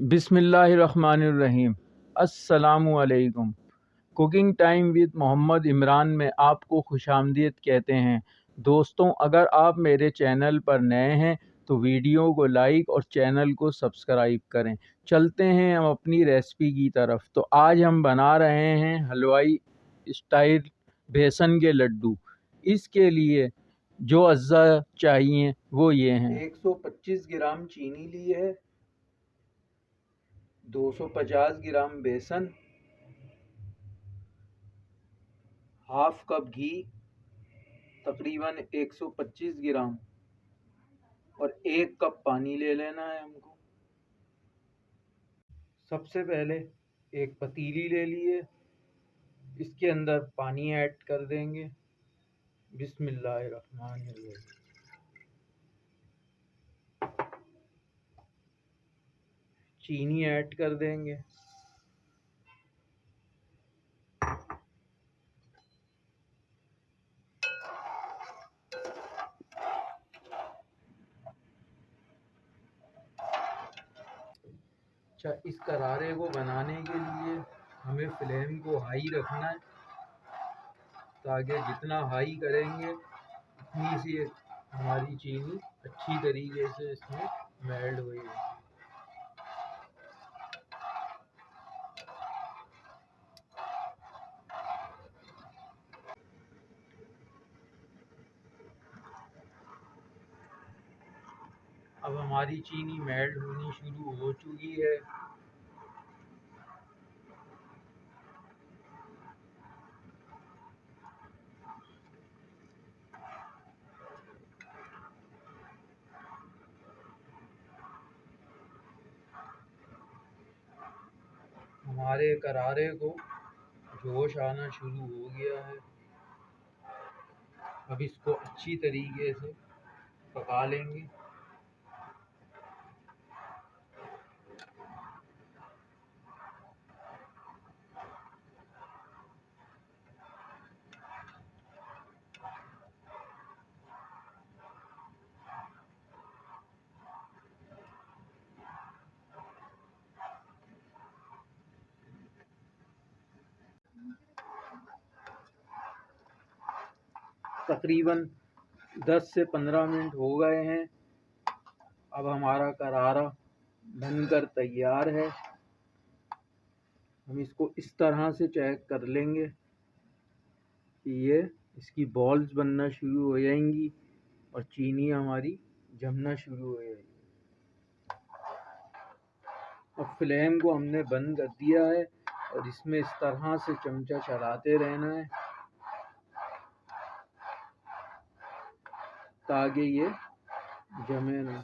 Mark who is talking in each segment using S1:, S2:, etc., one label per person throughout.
S1: बिस्मिल्लाहिर्रहमानिर्रहीम। अस्सलामु अलैकुम। Cooking time with Mohammed Imran में आपको खुशामदीद कहते हैं। दोस्तों, अगर आप मेरे चैनल पर नए हैं तो वीडियो को लाइक और चैनल को सब्सक्राइब करें। चलते हैं हम अपनी रेसिपी की तरफ। तो आज हम बना रहे हैं हलवाई स्टाइल बेसन के लड्डू। इसके लिए जो अज्जा चाहिए वो ये हैं। 125 ग्राम चीनी ली है, 250 ग्राम बेसन, हाफ कप घी, तकरीबन 125 ग्राम और 1 कप पानी ले लेना है हमको। सबसे पहले एक पतीली ले लिए, इसके अंदर पानी ऐड कर देंगे। बिस्मिल्लाहिर्रहमानिर्रहीम। चीनी ऐड कर देंगे। अच्छा, इस करारे को बनाने के लिए हमें फ्लेम को हाई रखना है, ताकि जितना हाई करेंगे उतनी सी हमारी चीनी अच्छी तरीके से इसमें मेल्ट होगी। अब हमारी चीनी मेल्ट होनी शुरू हो चुकी है। हमारे करारे को जोश आना शुरू हो गया है। अब इसको अच्छी तरीके से पका लेंगे। तकरीबन 10 से 15 मिनट हो गए हैं। अब हमारा करारा बनकर तैयार है। हम इसको इस तरह से चेक कर लेंगे कि ये इसकी बॉल्स बनना शुरू हो जाएंगी और चीनी हमारी जमना शुरू हो जाएगी। अब फ्लेम को हमने बंद कर दिया है और इसमें इस तरह से चमचा चलाते रहना है ताकि ये जमे ना,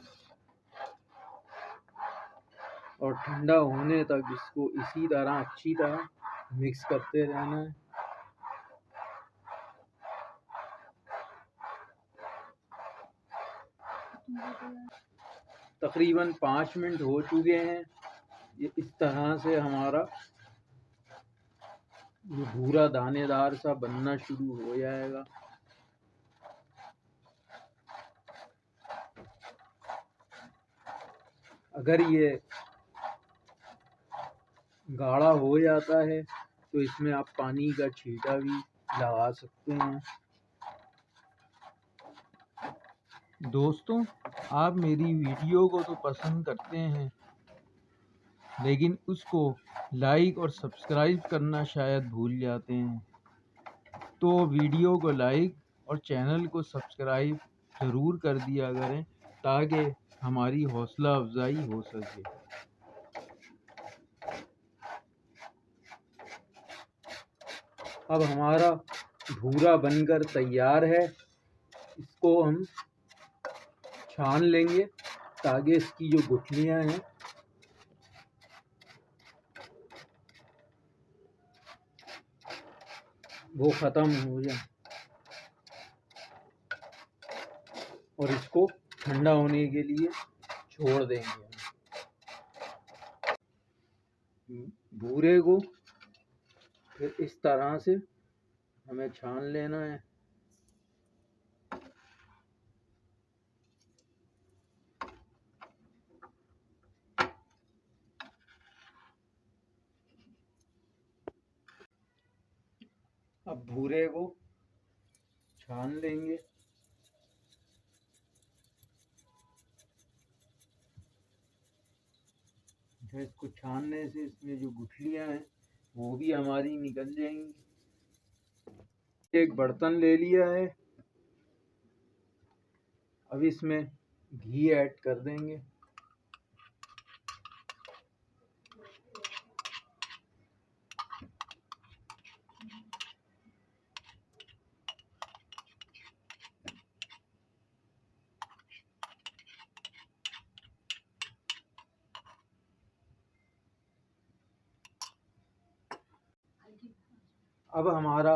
S1: और ठंडा होने तक इसको इसी तरह अच्छी तरह मिक्स करते रहना है। तकरीबन 5 मिनट हो चुके हैं। ये इस तरह से हमारा ये भूरा दानेदार सा बनना शुरू हो जाएगा। अगर ये गाढ़ा हो जाता है तो इसमें आप पानी का छींटा भी लगा सकते हैं। दोस्तों, आप मेरी वीडियो को तो पसंद करते हैं, लेकिन उसको लाइक और सब्सक्राइब करना शायद भूल जाते हैं। तो वीडियो को लाइक और चैनल को सब्सक्राइब ज़रूर कर दिया करें ताकि हमारी हौसला अफजाई हो सके। अब हमारा भूरा बनकर तैयार है। इसको हम छान लेंगे ताकि इसकी जो गुठलियां हैं वो ख़त्म हो जाए, और इसको ठंडा होने के लिए छोड़ देंगे। भूरे को फिर इस तरह से हमें छान लेना है। अब भूरे को छान लेंगे। इसको छानने से इसमें जो गुठलियां हैं वो भी हमारी निकल जाएंगी। एक बर्तन ले लिया है, अब इसमें घी ऐड कर देंगे। अब हमारा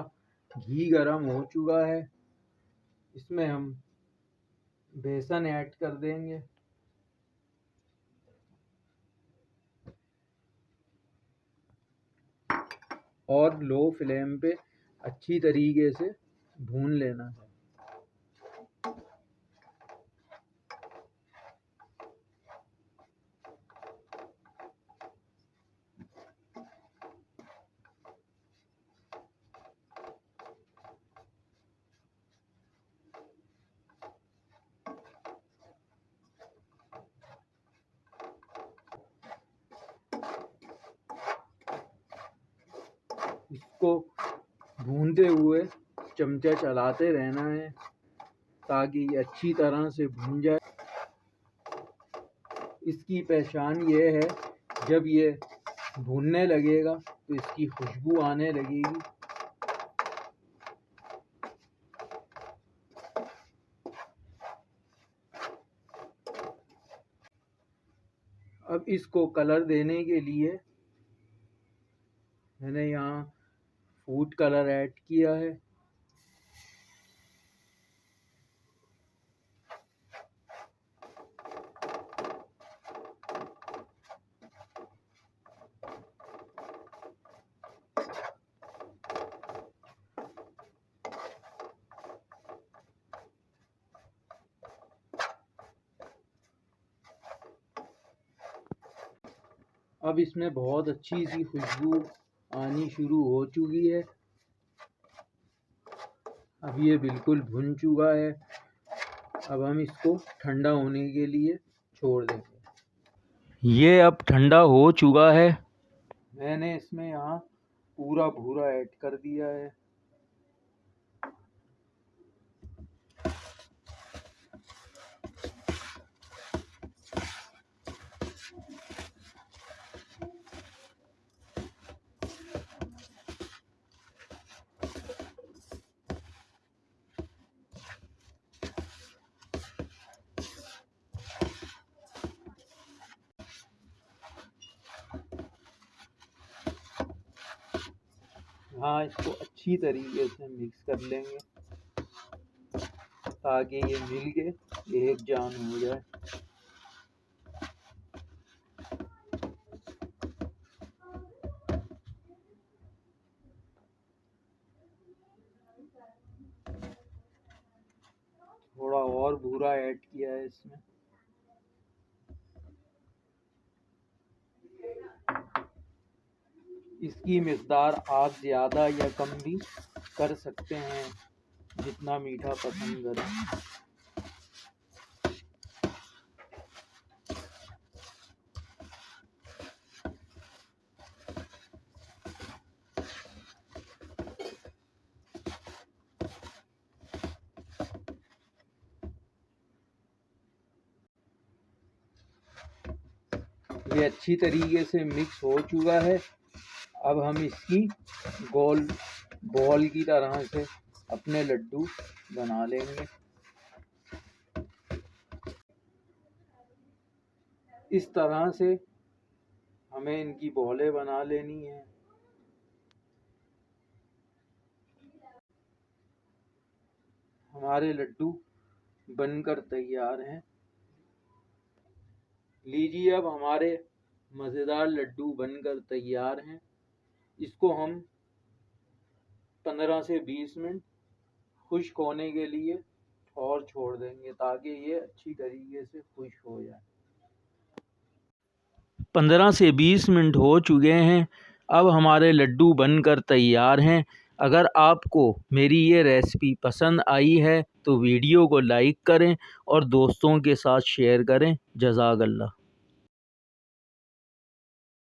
S1: घी गरम हो चुका है, इसमें हम बेसन ऐड कर देंगे। और लो फ्लेम पे अच्छी तरीके से भून लेना है। इसको भूनते हुए चमचा चलाते रहना है ताकि ये अच्छी तरह से भून जाए। इसकी पहचान ये है, जब ये भूनने लगेगा तो इसकी खुशबू आने लगेगी। अब इसको कलर देने के लिए मैंने यहाँ फूड कलर ऐड किया है। अब इसमें बहुत अच्छी सी खुशबू आनी शुरू हो चुकी है। अब ये बिल्कुल भुन चुका है। अब हम इसको ठंडा होने के लिए छोड़ देंगे। ये अब ठंडा हो चुका है। मैंने इसमें यहाँ पूरा भूरा ऐड कर दिया है। हाँ, इसको अच्छी तरीके से मिक्स कर लेंगे ताकि ये मिल के एक जान हो जाए। थोड़ा और भूरा ऐड किया है इसमें। इसकी मिक़दार आप ज़्यादा या कम भी कर सकते हैं, जितना मीठा पसंद करें। ये अच्छी तरीके से मिक्स हो चुका है। अब हम इसकी गोल बॉल की तरह से अपने लड्डू बना लेंगे। इस तरह से हमें इनकी बॉलें बना लेनी है। हमारे लड्डू बनकर तैयार हैं। लीजिए, अब हमारे मज़ेदार लड्डू बनकर तैयार हैं। इसको हम 15 से 20 मिनट खुश्क होने के लिए और छोड़ देंगे ताकि ये अच्छी तरीके से खुश्क हो जाए। 15 से 20 मिनट हो चुके हैं। अब हमारे लड्डू बनकर तैयार हैं। अगर आपको मेरी ये रेसिपी पसंद आई है तो वीडियो को लाइक करें और दोस्तों के साथ शेयर करें। जज़ाकल्लाह।